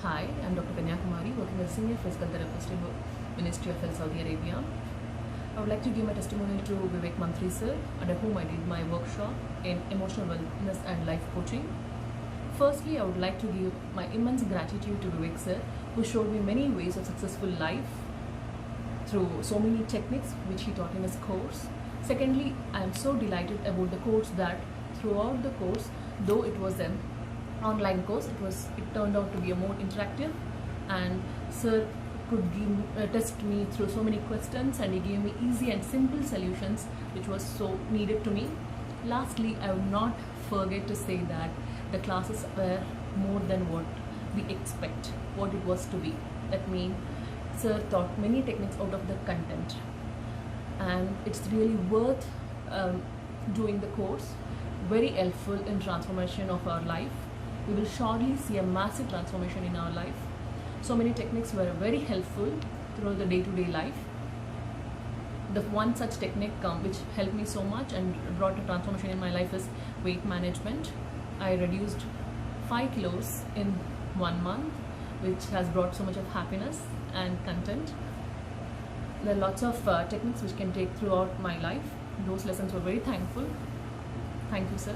Hi, I'm Dr. Kanyakumari, working as Senior Physical Therapist in the Ministry of Health, Saudi Arabia. I would like to give my testimonial to Vivek Mantri sir, under whom I did my workshop in emotional wellness and life coaching. Firstly, I would like to give my immense gratitude to Vivek sir, who showed me many ways of successful life through so many techniques which he taught in his course. Secondly, I am so delighted about the course that throughout the course, though it was an online course, it turned out to be a more interactive, and sir could test me through so many questions, and he gave me easy and simple solutions which was so needed to me. Lastly, I would not forget to say that the classes were more than what we expect, what it was to be. That means sir taught many techniques out of the content, and it's really worth doing the course. Very helpful in transformation of our life. We will surely see a massive transformation in our life. So many techniques were very helpful throughout the day-to-day life. The one such technique which helped me so much and brought a transformation in my life is weight management. I reduced 5 kilos in 1 month, which has brought so much of happiness and content. There are lots of techniques which can take throughout my life. Those lessons were very thankful. Thank you, sir.